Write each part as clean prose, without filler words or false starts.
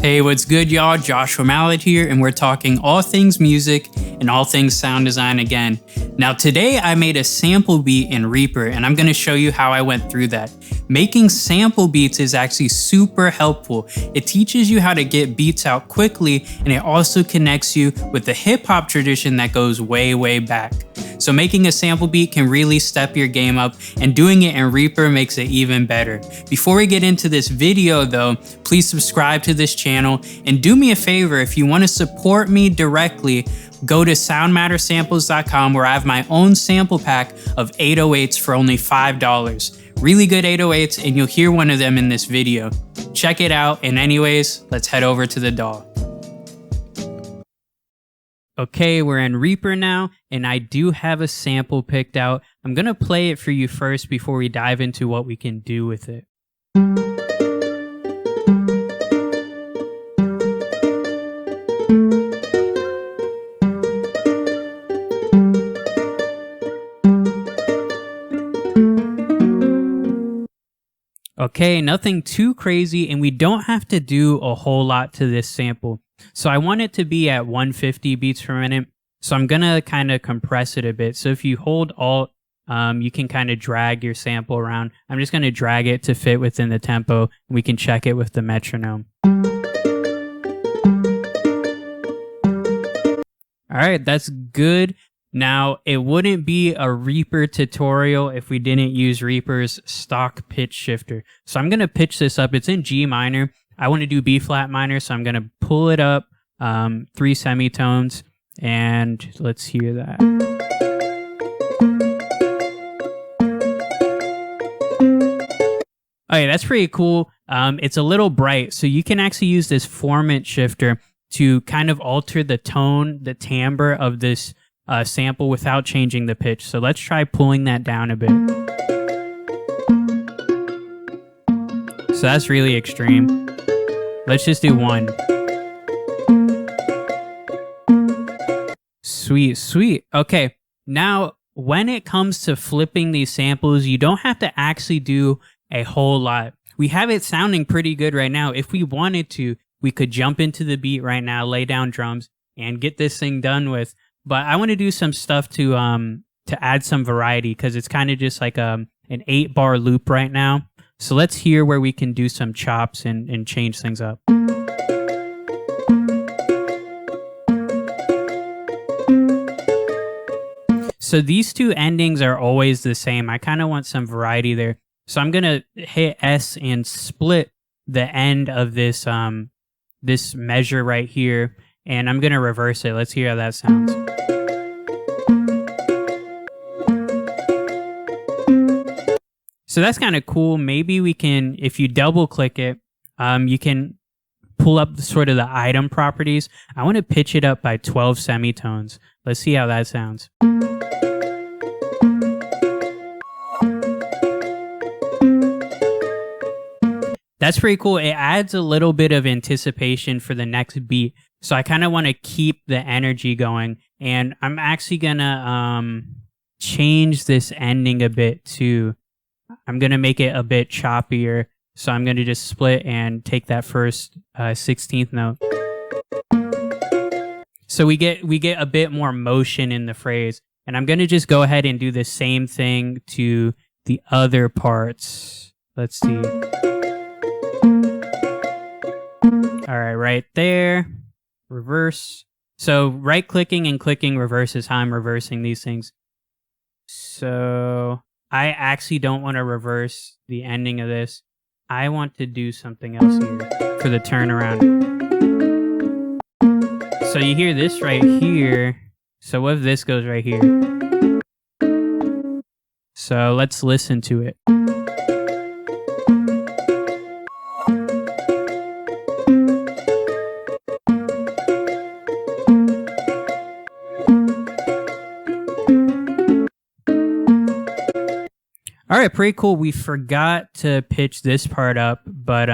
Hey, what's good, y'all? Joshua Mallet here, and we're talking all things music and all things sound design again. Now, today I made a sample beat in Reaper, and I'm going to show you how I went through that. Making sample beats is actually super helpful. It teaches you how to get beats out quickly, and it also connects you with the hip-hop tradition that goes way, way back. So making a sample beat can really step your game up, and doing it in Reaper makes it even better. Before we get into this video though, please subscribe to this channel and do me a favor, if you want to support me directly, go to soundmattersamples.com where I have my own sample pack of 808s for only $5. Really good 808s, and you'll hear one of them in this video. Check it out, and anyways, let's head over to the DAW. Okay, we're in Reaper now, and I do have a sample picked out. I'm gonna play it for you first before we dive into what we can do with it. Okay, nothing too crazy, and we don't have to do a whole lot to this sample. So I want it to be at 150 beats per minute. So I'm gonna kind of compress it a bit. So if you hold Alt, you can kind of drag your sample around. I'm just gonna drag it to fit within the tempo, and we can check it with the metronome. All right, that's good. Now, it wouldn't be a Reaper tutorial if we didn't use Reaper's stock pitch shifter. So I'm gonna pitch this up. It's in G minor. I want to do B flat minor, so I'm going to pull it up 3 semitones, and let's hear that. Okay, that's pretty cool. It's a little bright, so you can actually use this formant shifter to kind of alter the tone, the timbre of this sample without changing the pitch. So let's try pulling that down a bit. So that's really extreme. Let's just do 1. Sweet, sweet. Okay, now when it comes to flipping these samples, you don't have to actually do a whole lot. We have it sounding pretty good right now. If we wanted to, we could jump into the beat right now, lay down drums, and get this thing done with. But I want to do some stuff to add some variety, because it's kind of just like an 8-bar loop right now. So let's hear where we can do some chops and change things up. So these two endings are always the same. I kind of want some variety there. So I'm going to hit S and split the end of this, this measure right here. And I'm going to reverse it. Let's hear how that sounds. So that's kind of cool. Maybe we can, if you double click it, you can pull up sort of the item properties. I want to pitch it up by 12 semitones. Let's see how that sounds. That's pretty cool. It adds a little bit of anticipation for the next beat. So I kind of want to keep the energy going. And I'm actually going to change this ending a bit too. I'm going to make it a bit choppier. So I'm going to just split and take that first 16th note. So we get a bit more motion in the phrase. And I'm going to just go ahead and do the same thing to the other parts. Let's see. All right, right there. Reverse. So right clicking and clicking reverse is how I'm reversing these things. So I actually don't want to reverse the ending of this. I want to do something else here for the turnaround. So you hear this right here. So what if this goes right here? So let's listen to it. All right, pretty cool. We forgot to pitch this part up, but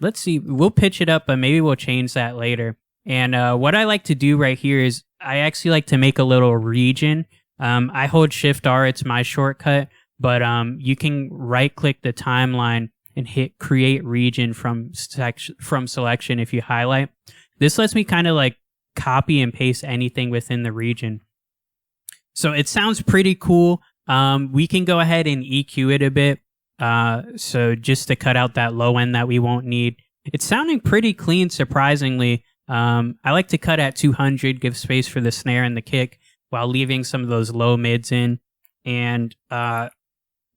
let's see. We'll pitch it up, but maybe we'll change that later. And what I like to do right here is I actually like to make a little region. I hold Shift R, it's my shortcut, but you can right click the timeline and hit create region from selection if you highlight. This lets me kind of like copy and paste anything within the region. So it sounds pretty cool. We can go ahead and EQ it a bit. So just to cut out that low end that we won't need. It's sounding pretty clean, surprisingly. I like to cut at 200, give space for the snare and the kick while leaving some of those low mids in. And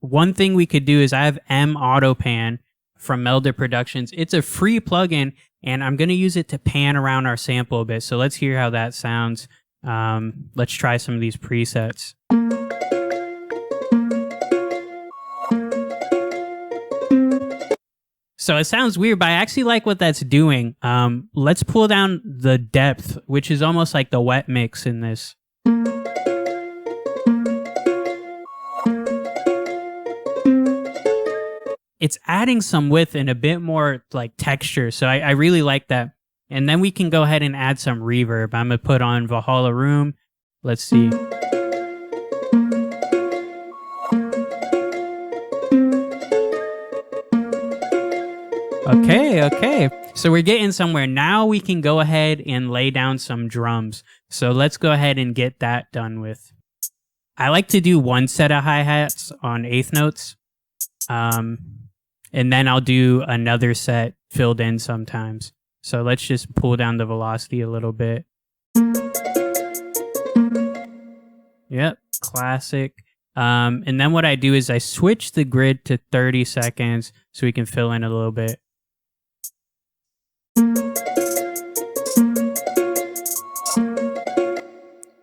one thing we could do is I have M Auto Pan from Melda Productions. It's a free plugin, and I'm going to use it to pan around our sample a bit. So let's hear how that sounds. Let's try some of these presets. So it sounds weird, but I actually like what that's doing. Let's pull down the depth, which is almost like the wet mix in this. It's adding some width and a bit more like texture, so I really like that. And then we can go ahead and add some reverb. I'm gonna put on Valhalla Room. Let's see. Okay. So we're getting somewhere. Now we can go ahead and lay down some drums. So let's go ahead and get that done with. I like to do one set of hi-hats on eighth notes. And then I'll do another set filled in sometimes. So let's just pull down the velocity a little bit. Yep, classic. And then what I do is I switch the grid to 30 seconds so we can fill in a little bit.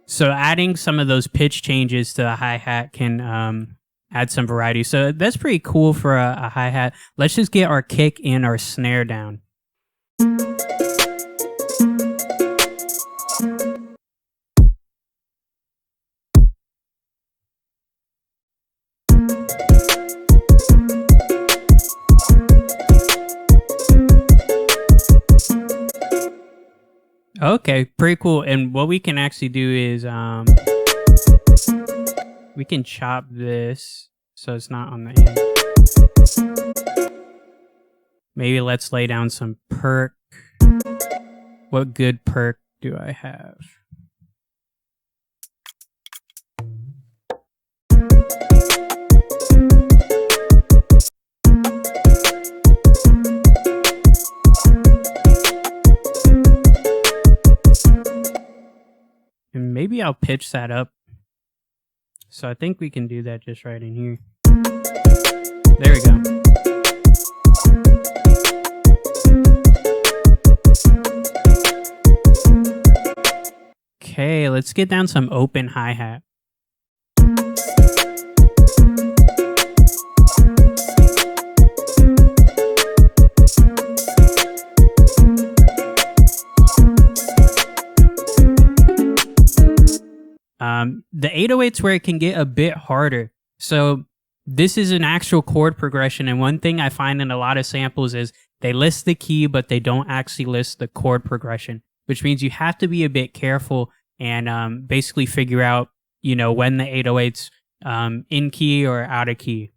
So adding some of those pitch changes to the hi-hat can add some variety. So that's pretty cool for a hi-hat. Let's just get our kick and our snare down. Okay, pretty cool. And what we can actually do is we can chop this so it's not on the end. Maybe let's lay down some perk. What good perk do I have? And maybe I'll pitch that up. So I think we can do that just right in here. There we go. Okay, let's get down some open hi-hat. The 808's where it can get a bit harder. So this is an actual chord progression, and one thing I find in a lot of samples is they list the key, but they don't actually list the chord progression, which means you have to be a bit careful and basically figure out, you know, when the 808's in key or out of key.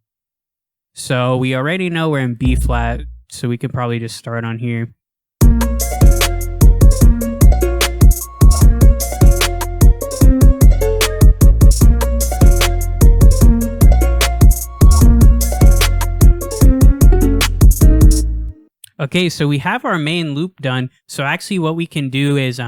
So we already know we're in B flat, so we could probably just start on here. Okay, so we have our main loop done. So actually what we can do is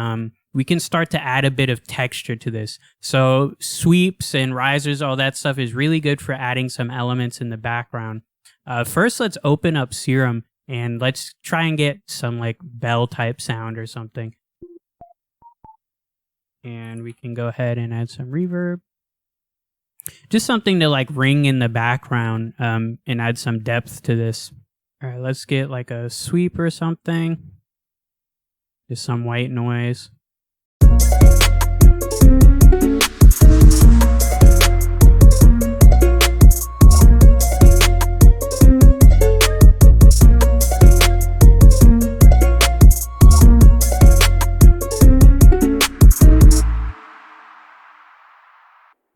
we can start to add a bit of texture to this. So sweeps and risers, all that stuff is really good for adding some elements in the background. First, let's open up Serum and let's try and get some like bell type sound or something. And we can go ahead and add some reverb. Just something to like ring in the background and add some depth to this. All right, let's get like a sweep or something. Just some white noise.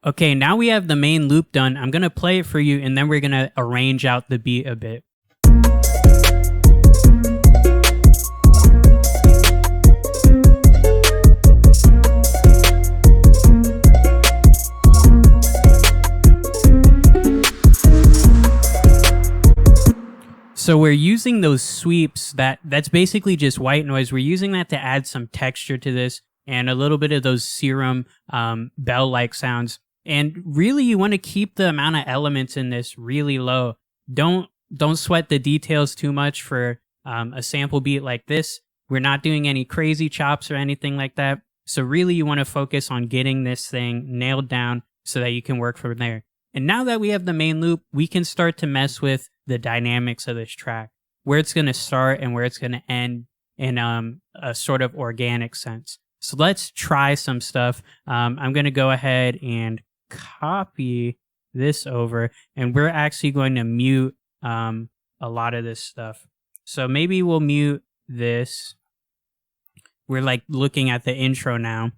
Okay, now we have the main loop done. I'm gonna play it for you and then we're gonna arrange out the beat a bit. So we're using those sweeps, that's basically just white noise. We're using that to add some texture to this and a little bit of those serum bell-like sounds. And really, you want to keep the amount of elements in this really low. Don't sweat the details too much for a sample beat like this. We're not doing any crazy chops or anything like that. So really, you want to focus on getting this thing nailed down so that you can work from there. And now that we have the main loop, we can start to mess with the dynamics of this track, where it's going to start and where it's going to end in a sort of organic sense. So let's try some stuff. I'm going to go ahead and copy this over, and we're actually going to mute a lot of this stuff. So maybe we'll mute this. We're like looking at the intro now,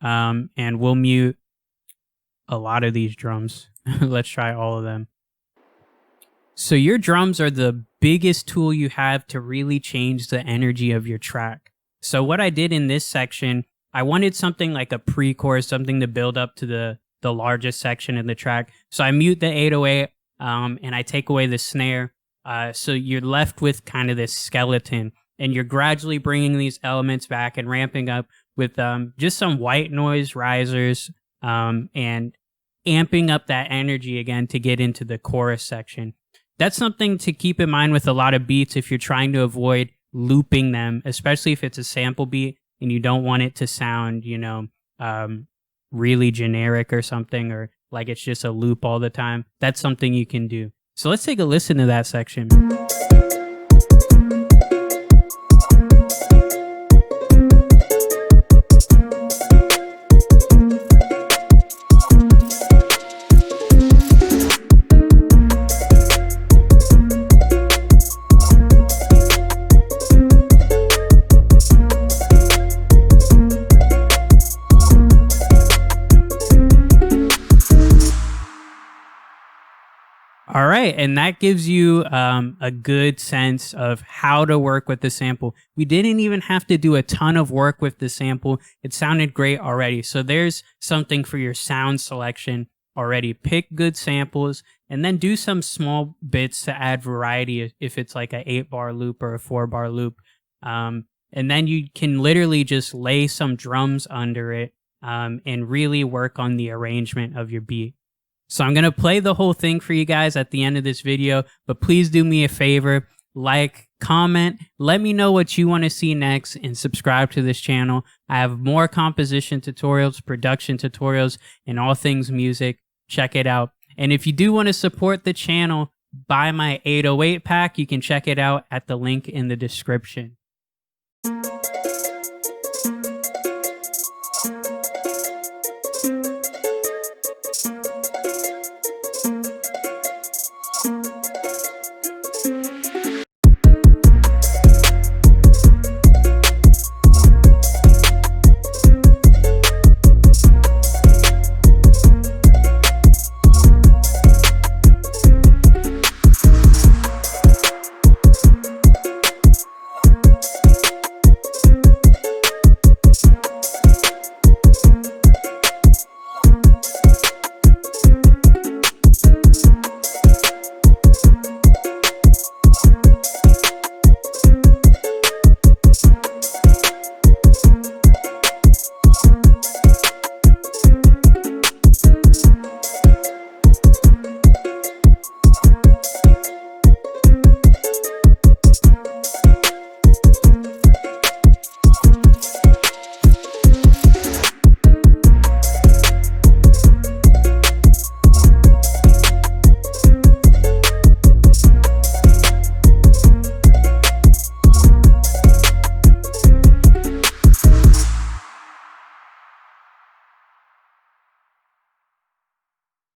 and we'll mute a lot of these drums. Let's try all of them. So your drums are the biggest tool you have to really change the energy of your track. So what I did in this section, I wanted something like a pre-chorus, something to build up to the largest section of the track. So I mute the 808 and I take away the snare. So you're left with kind of this skeleton, and you're gradually bringing these elements back and ramping up with just some white noise risers and amping up that energy again to get into the chorus section. That's something to keep in mind with a lot of beats if you're trying to avoid looping them, especially if it's a sample beat and you don't want it to sound, really generic or something, or like it's just a loop all the time. That's something you can do. So let's take a listen to that section. All right, and that gives you a good sense of how to work with the sample. We didn't even have to do a ton of work with the sample. It sounded great already. So there's something for your sound selection already. Pick good samples and then do some small bits to add variety if it's like an 8-bar loop or a 4-bar loop. And then you can literally just lay some drums under it and really work on the arrangement of your beat. So I'm going to play the whole thing for you guys at the end of this video, but please do me a favor, like, comment, let me know what you want to see next, and subscribe to this channel. I have more composition tutorials, production tutorials, and all things music. Check it out. And if you do want to support the channel, buy my 808 pack. You can check it out at the link in the description.